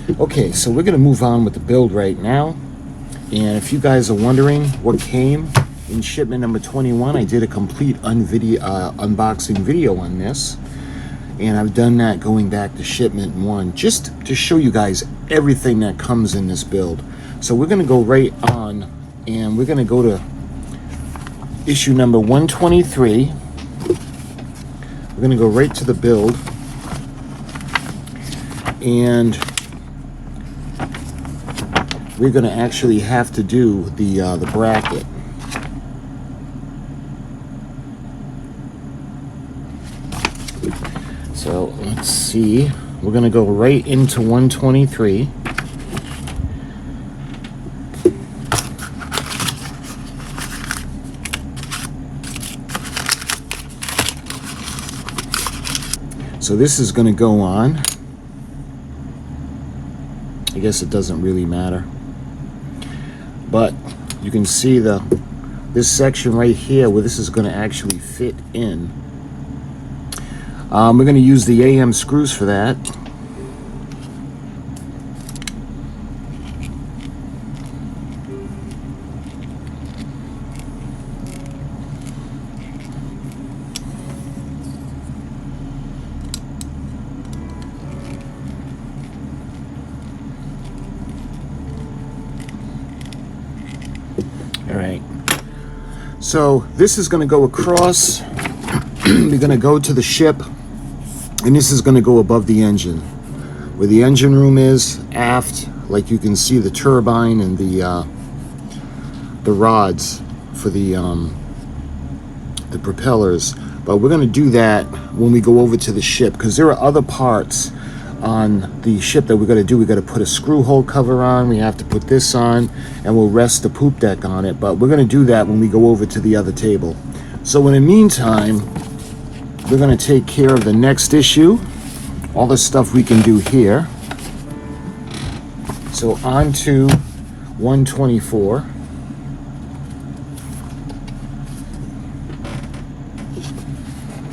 Okay, so we're going to move on with the build right now. And if you guys are wondering what came in shipment number 21, I did a complete unboxing video on this. And I've done that going back to shipment 1, just to show you guys everything that comes in this build. So we're going to go right on, and we're going to go to issue number 123. We're going to go right to the build. And we're going to actually have to do the bracket. So let's see. We're going to go right into 123. So this is going to go on. I guess it doesn't really matter. But you can see this section right here where this is going to actually fit in. We're going to use the AM screws for that. All right. So this is going to go across. We're going to go to the ship. And this is going to go above the engine, where the engine room is, aft. Like you can see the turbine and the rods for the propellers. But we're going to do that when we go over to the ship, because there are other parts on the ship that we're going to do. We got to put a screw hole cover on. We have to put this on, and we'll rest the poop deck on it. But we're going to do that when we go over to the other table. So in the meantime, we're going to take care of the next issue, all the stuff we can do here. So on to 124.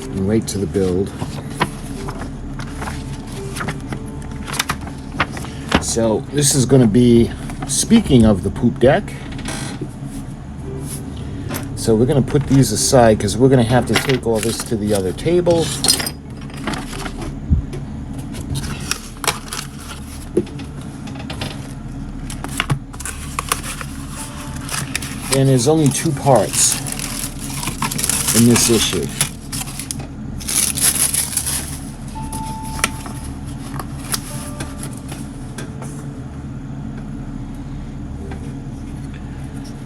And right to the build. So this is going to be, speaking of the poop deck, so we're going to put these aside because we're going to have to take all this to the other table. And there's only 2 parts in this issue.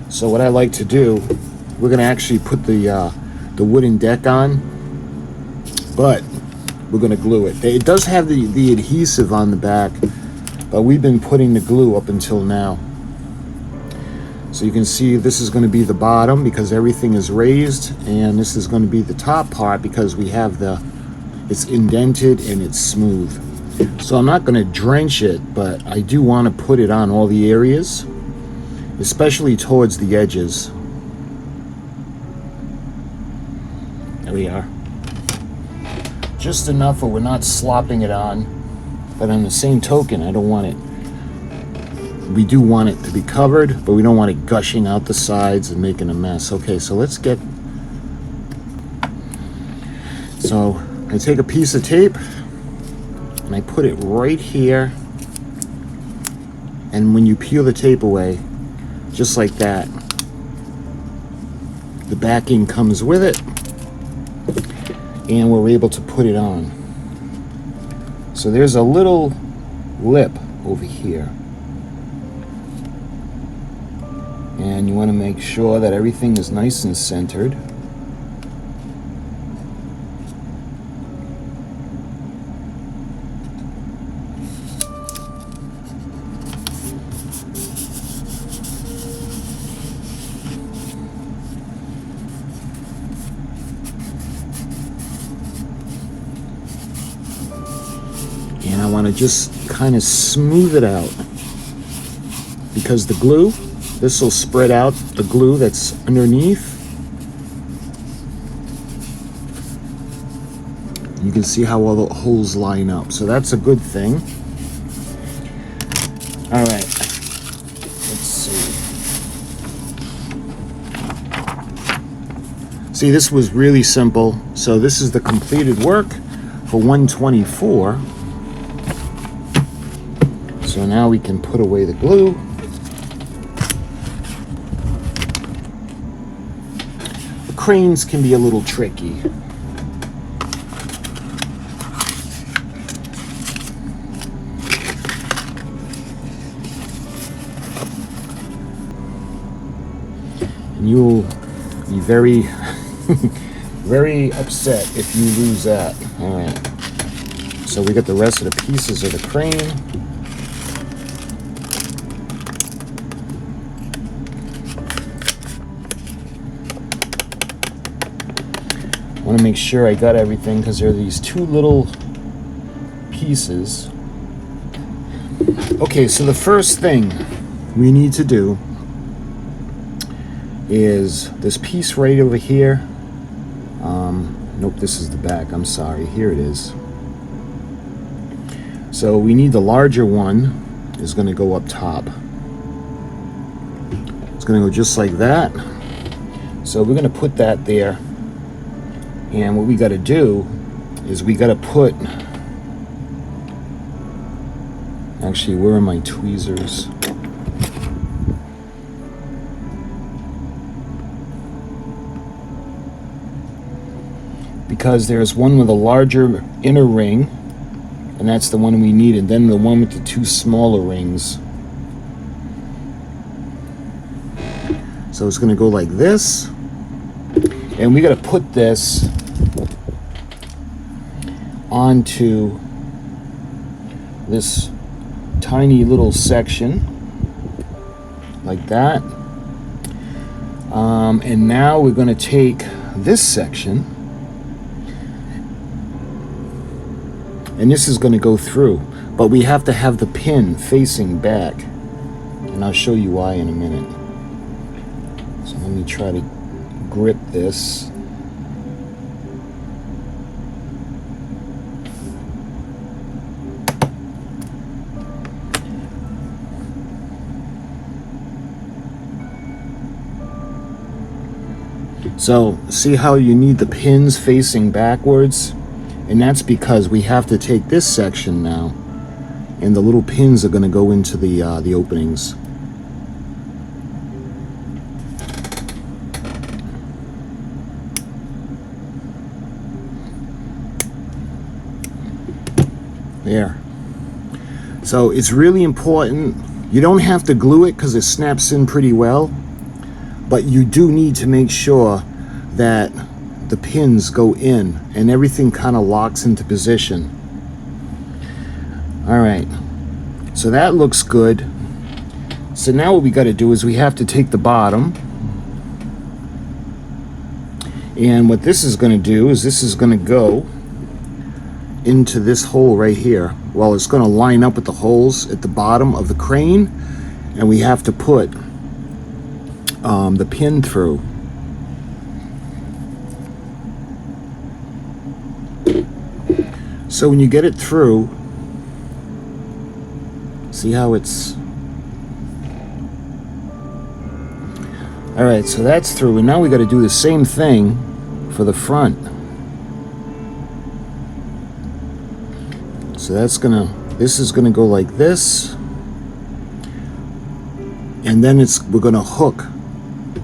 So what I like to do, we're going to actually put the wooden deck on, but we're going to glue it. It does have the adhesive on the back, but we've been putting the glue up until now. So you can see this is going to be the bottom because everything is raised, and this is going to be the top part because we have it's indented and it's smooth. So I'm not going to drench it, but I do want to put it on all the areas, especially towards the edges. There we are. Just enough where we're not slopping it on, but on the same token, I don't want it. We do want it to be covered, but we don't want it gushing out the sides and making a mess. Okay, so let's get. So I take a piece of tape and I put it right here. And when you peel the tape away, just like that, the backing comes with it, and we're able to put it on. So there's a little lip over here, and you want to make sure that everything is nice and centered. And I want to just kind of smooth it out, because the glue, this will spread out the glue that's underneath. You can see how all the holes line up, so that's a good thing. See, this was really simple. So this is the completed work for 124. So now we can put away the glue. The cranes can be a little tricky. And you'll be very, very upset if you lose that. All right. So we got the rest of the pieces of the crane. I want to make sure I got everything because there are these two little pieces. Okay, so the first thing we need to do is this piece right over here. Nope, this is the back. I'm sorry. Here it is. So we need the larger one is going to go up top. It's going to go just like that. So we're going to put that there. And what we got to do is we got to put, actually, where are my tweezers? Because there's one with a larger inner ring, and that's the one we need, and then the one with the two smaller rings. So it's going to go like this, and we got to put this onto this tiny little section like that. And now we're going to take this section, and this is going to go through, but we have to have the pin facing back, and I'll show you why in a minute. So let me try to grip this. So see how you need the pins facing backwards? And that's because we have to take this section now, and the little pins are going to go into the openings. There. So it's really important. You don't have to glue it because it snaps in pretty well, but you do need to make sure that the pins go in and everything kind of locks into position. All right, so that looks good. So now what we got to do is we have to take the bottom, and what this is going to do is this is going to go into this hole right here. Well, it's going to line up with the holes at the bottom of the crane, and we have to put the pin through. So when you get it through, see how it's... All right, so that's through, and now we got to do the same thing for the front. So that's gonna, this is gonna go like this, and then we're gonna hook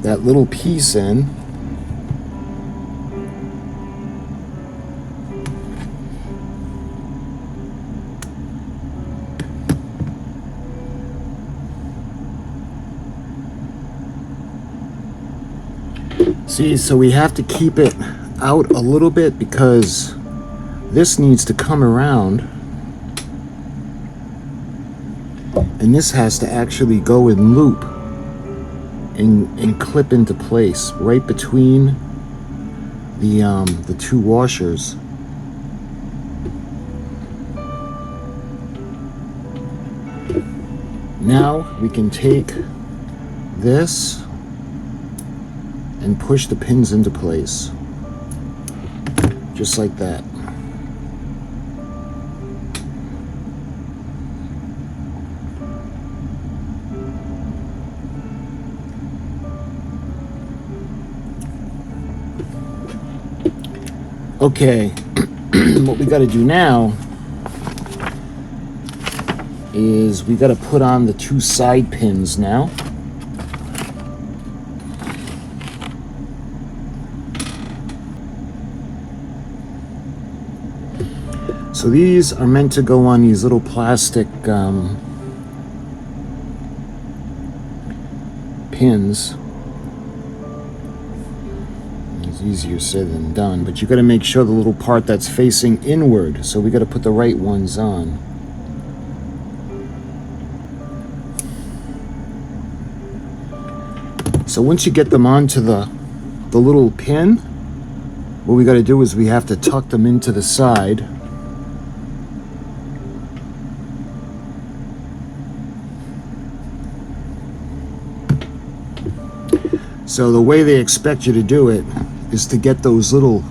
that little piece in. See, so we have to keep it out a little bit because this needs to come around, and this has to actually go and loop and clip into place right between the two washers. Now we can take this and push the pins into place, just like that. Okay, what we got to do now is we got to put on the 2 side pins now. So these are meant to go on these little plastic pins. It's easier said than done, but you got to make sure the little part that's facing inward. So we got to put the right ones on. So once you get them onto the little pin, what we got to do is we have to tuck them into the side. So the way they expect you to do it is to get those little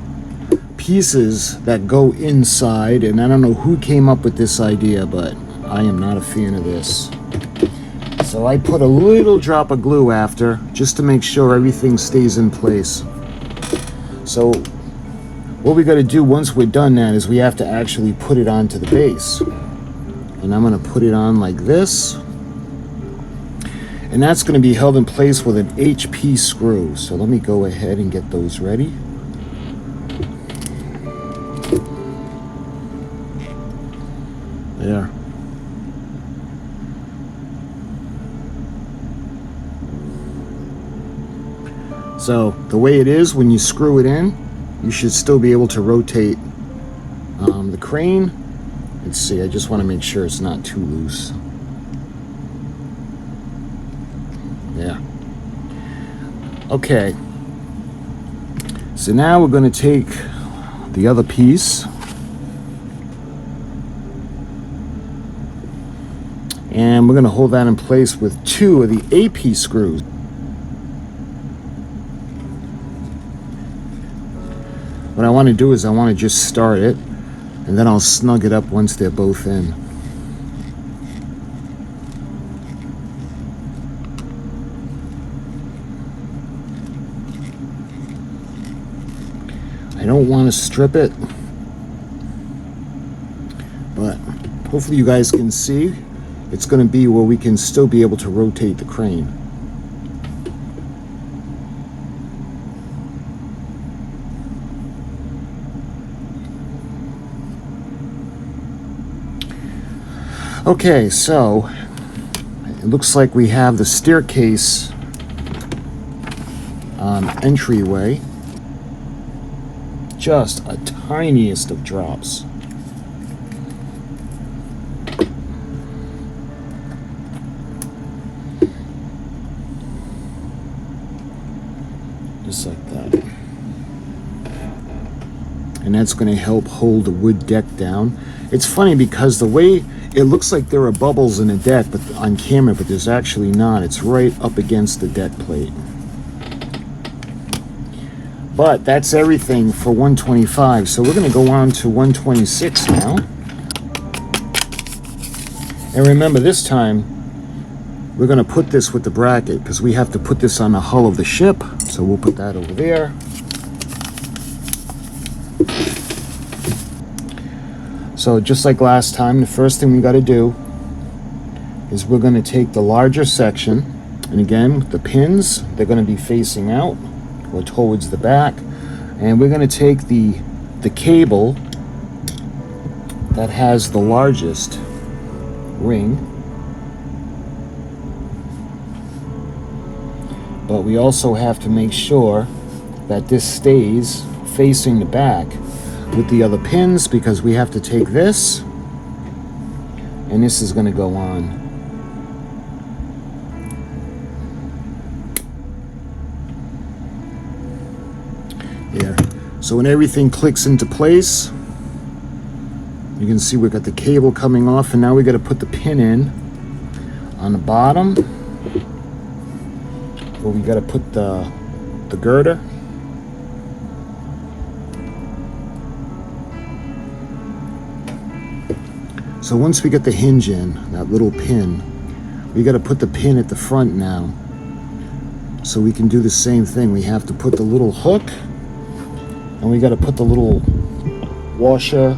pieces that go inside, and I don't know who came up with this idea, but I am not a fan of this. So I put a little drop of glue after, just to make sure everything stays in place. So what we got to do once we're done that is we have to actually put it onto the base. And I'm going to put it on like this. And that's going to be held in place with an HP screw. So let me go ahead and get those ready. There. So the way it is, when you screw it in, you should still be able to rotate the crane. Let's see, I just want to make sure it's not too loose. Yeah. Okay. So now we're going to take the other piece and we're going to hold that in place with 2 of the AP screws. What I want to do is I want to just start it and then I'll snug it up once they're both in. I don't want to strip it, but hopefully you guys can see it's going to be where we can still be able to rotate the crane. Okay, so it looks like we have the staircase entryway. Just a tiniest of drops. Just like that. And that's going to help hold the wood deck down. It's funny because the way it looks like there are bubbles in the deck but on camera, but there's actually not. It's right up against the deck plate. But that's everything for 125. So we're going to go on to 126 now. And remember, this time we're going to put this with the bracket because we have to put this on the hull of the ship. So we'll put that over there. So just like last time, the first thing we got to do is we're going to take the larger section. And again, the pins, they're going to be facing out or towards the back, and we're going to take the cable that has the largest ring, but we also have to make sure that this stays facing the back with the other pins, because we have to take this and this is going to go on. There. So when everything clicks into place, you can see we've got the cable coming off, and now we got to put the pin in on the bottom where we got to put the girder. So once we get the hinge in, that little pin, we got to put the pin at the front now. So we can do the same thing. We have to put the little hook, and we got to put the little washer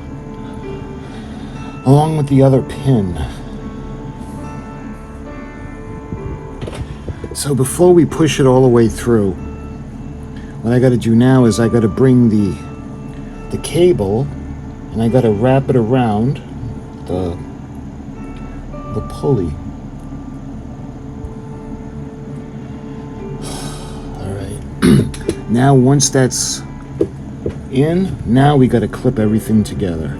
along with the other pin. So before we push it all the way through, what I got to do now is I got to bring the cable and I got to wrap it around the pulley. All right. Now once that's in, now we got to clip everything together,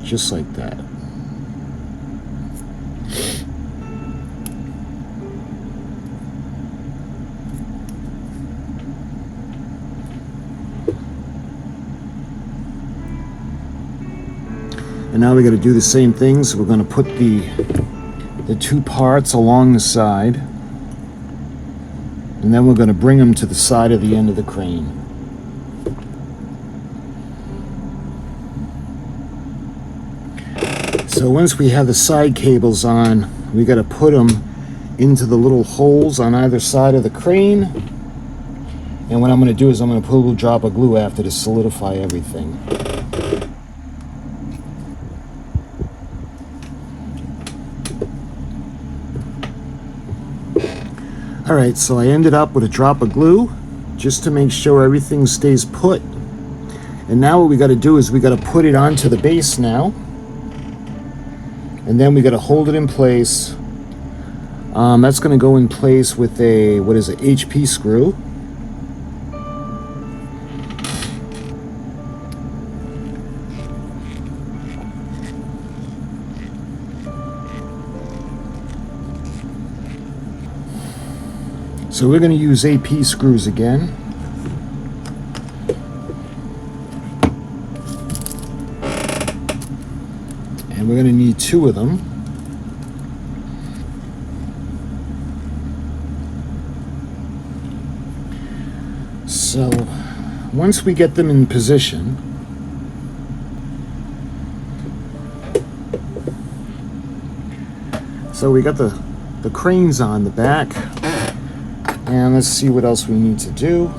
just like that. And now we got to do the same things. We're going to put the two parts along the side, and then we're going to bring them to the side of the end of the crane. So once we have the side cables on, we got to put them into the little holes on either side of the crane. And what I'm going to do is I'm going to put a little drop of glue after to solidify everything. Alright, so I ended up with a drop of glue just to make sure everything stays put. And now what we got to do is we got to put it onto the base now. And then we got to hold it in place. That's going to go in place with a, what is it, HP screw. So we're going to use AP screws again. And we're going to need 2 of them. So once we get them in position, so we got the cranes on the back. And let's see what else we need to do.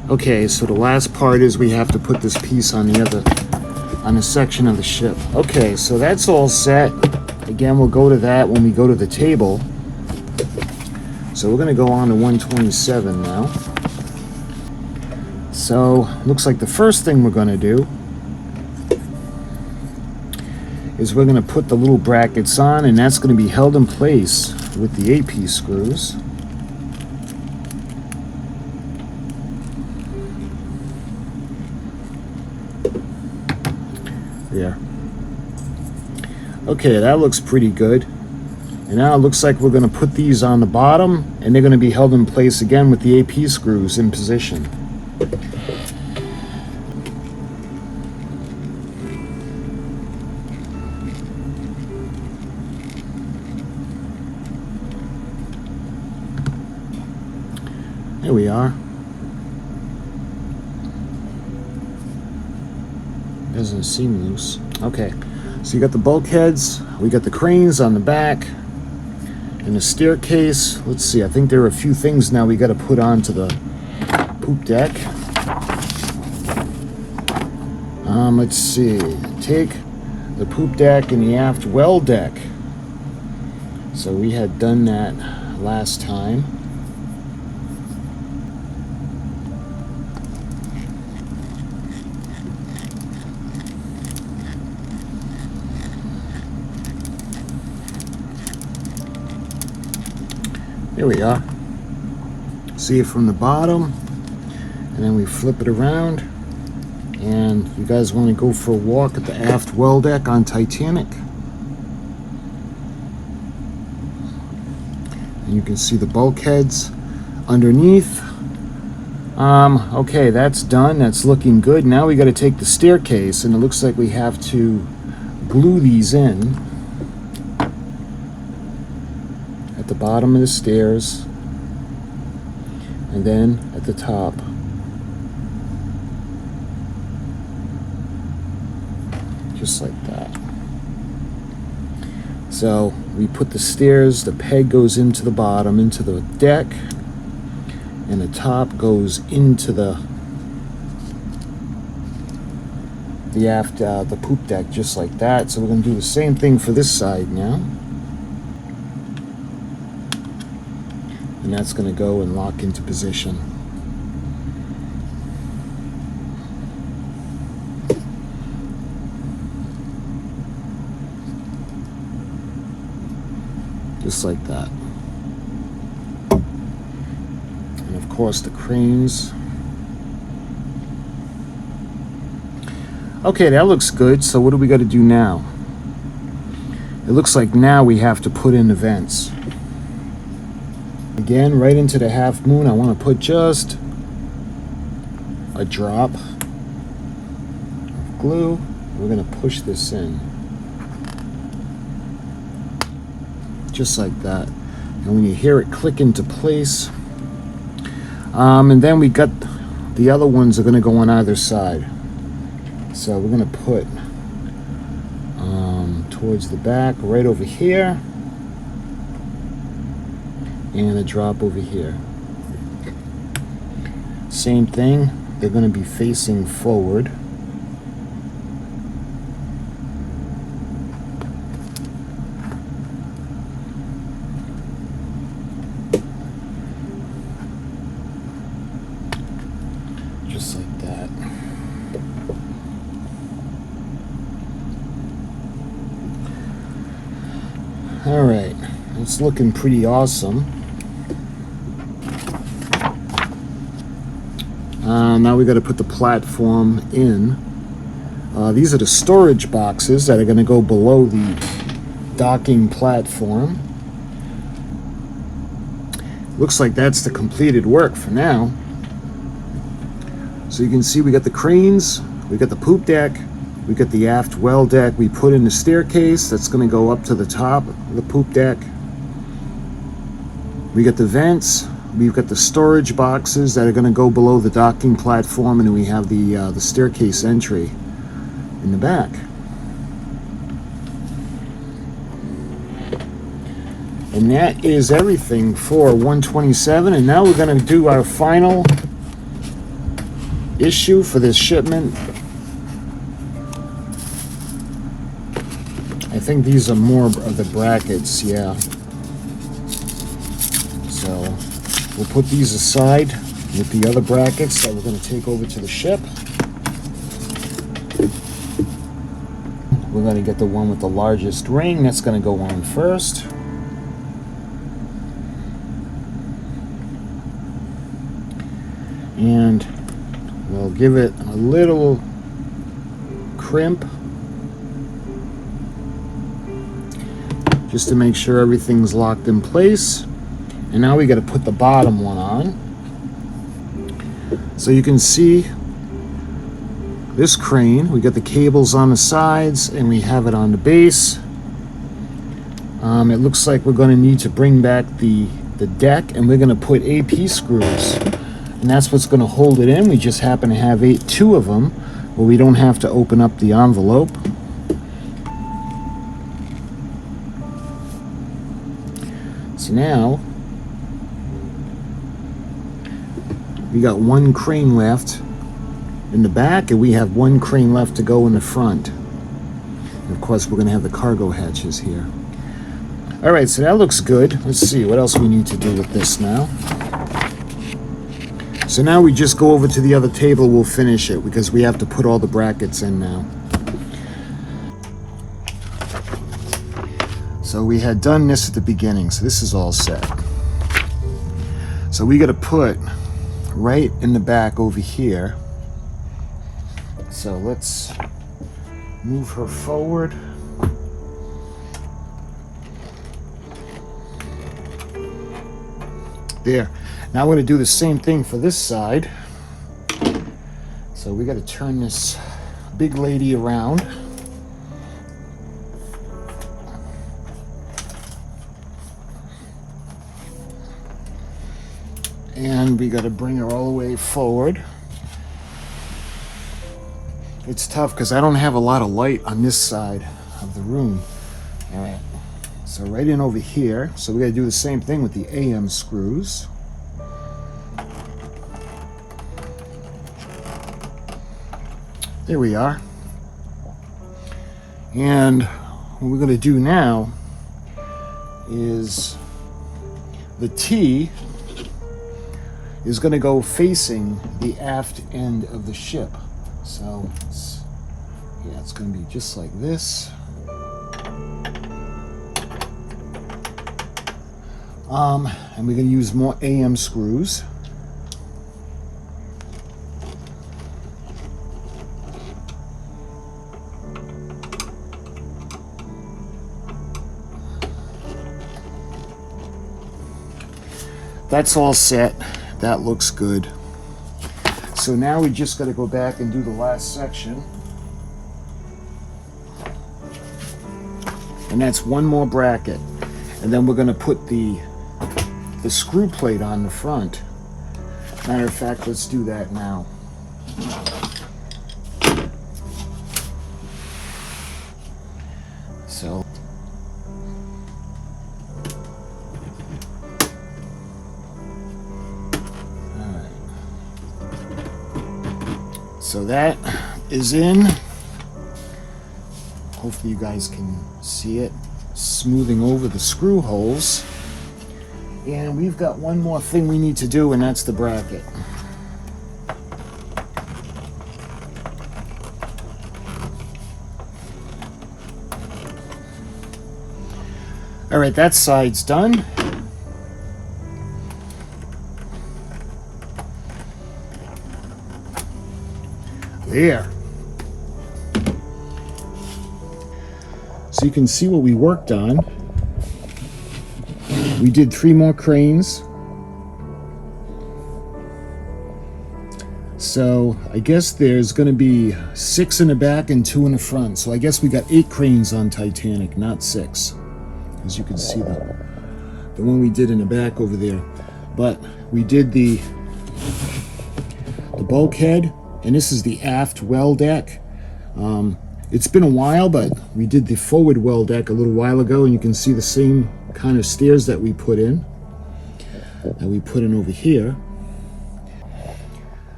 Okay, so the last part is we have to put this piece on a section of the ship. Okay, so that's all set. Again, we'll go to that when we go to the table. So we're going to go on to 127 now. So looks like the first thing we're going to do is we're going to put the little brackets on, and that's going to be held in place with the AP screws. There. Okay, that looks pretty good. And now it looks like we're going to put these on the bottom, and they're going to be held in place again with the AP screws in position. There we are. Doesn't seem loose. Okay, so you got the bulkheads, we got the cranes on the back, and the staircase. Let's see, I think there are a few things now we got to put onto the poop deck. Let's see, take the poop deck and the aft well deck. So we had done that last time. There we are. See it from the bottom, and then we flip it around, and you guys want to go for a walk at the aft well deck on Titanic. And you can see the bulkheads underneath. Okay, that's done. That's looking good. Now we got to take the staircase, and it looks like we have to glue these in at the bottom of the stairs, and then at the top. Just like that. So we put the stairs, the peg goes into the bottom, into the deck, and the top goes into the aft, the poop deck, just like that. So we're going to do the same thing for this side now. And that's going to go and lock into position. Just like that. And of course the cranes. Okay, that looks good. So what do we got to do now? It looks like now we have to put in the vents. Again, right into the half moon, I want to put just a drop of glue. We're going to push this in. Just like that. And when you hear it click into place, and then we got the other ones are going to go on either side. So we're going to put towards the back, right over here, and a drop over here. Same thing, they're going to be facing forward. Just like that. All right, it's looking pretty awesome. Now we got to put the platform in. These are the storage boxes that are going to go below the docking platform. Looks like that's the completed work for now. So you can see we got the cranes, we got the poop deck, we got the aft well deck. We put in the staircase that's going to go up to the top of the poop deck. We got the vents. We've got the storage boxes that are going to go below the docking platform, and then we have the staircase entry in the back. And that is everything for 127. And now we're going to do our final issue for this shipment. I think these are more of the brackets, yeah. So we'll put these aside with the other brackets that we're going to take over to the ship. We're going to get the one with the largest ring. That's going to go on first. And we'll give it a little crimp just to make sure everything's locked in place. And now we got to put the bottom one on. So you can see this crane, we got the cables on the sides and we have it on the base. It looks like we're going to need to bring back the deck, and we're going to put AP screws, and that's what's going to hold it in. We just happen to have two of them, but we don't have to open up the envelope. So now we got one crane left in the back, and we have one crane left to go in the front. And of course, we're going to have the cargo hatches here. All right, so that looks good. Let's see what else we need to do with this now. So now we just go over to the other table. We'll finish it because we have to put all the brackets in now. So we had done this at the beginning, so this is all set. So we got to put right in the back over here. So let's move her forward. There. Now we're going to do the same thing for this side. So we got to turn this big lady around. And we got to bring her all the way forward. It's tough because I don't have a lot of light on this side of the room. All right. So right in over here. So we got to do the same thing with the AM screws. Here we are. And what we're going to do now is the T is going to go facing the aft end of the ship. So it's going to be just like this. And we're going to use more AM screws. That's all set. That looks good. So now we just got to go back and do the last section. And that's one more bracket. And then we're going to put the screw plate on the front. Matter of fact, let's do that now. So So that is in. Hopefully you guys can see it. Smoothing over the screw holes. And we've got one more thing we need to do, and that's the bracket. All right, that side's done. There. So you can see what we worked on. We did 3 more cranes. So I guess there's going to be 6 in the back and 2 in the front. So I guess we got 8 cranes on Titanic, not 6. As you can see the one we did in the back over there. But we did the bulkhead. And this is the aft well deck. It's been a while, but we did the forward well deck a little while ago, and you can see the same kind of stairs that we put in. That we put in over here.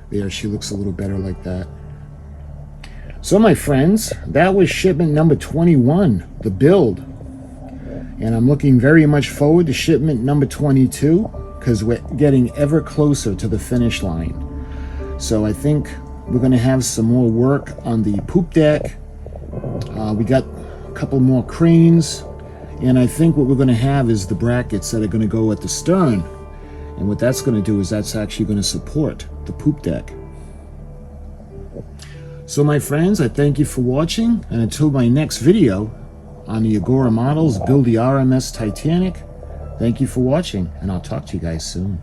There, she looks a little better like that. So my friends, that was shipment number 21, the build. And I'm looking very much forward to shipment number 22, because we're getting ever closer to the finish line. So I think we're going to have some more work on the poop deck. We got a couple more cranes. And I think what we're going to have is the brackets that are going to go at the stern. And what that's going to do is that's actually going to support the poop deck. So my friends, I thank you for watching. And until my next video on the AGORA models, build the R.M.S. Titanic, thank you for watching. And I'll talk to you guys soon.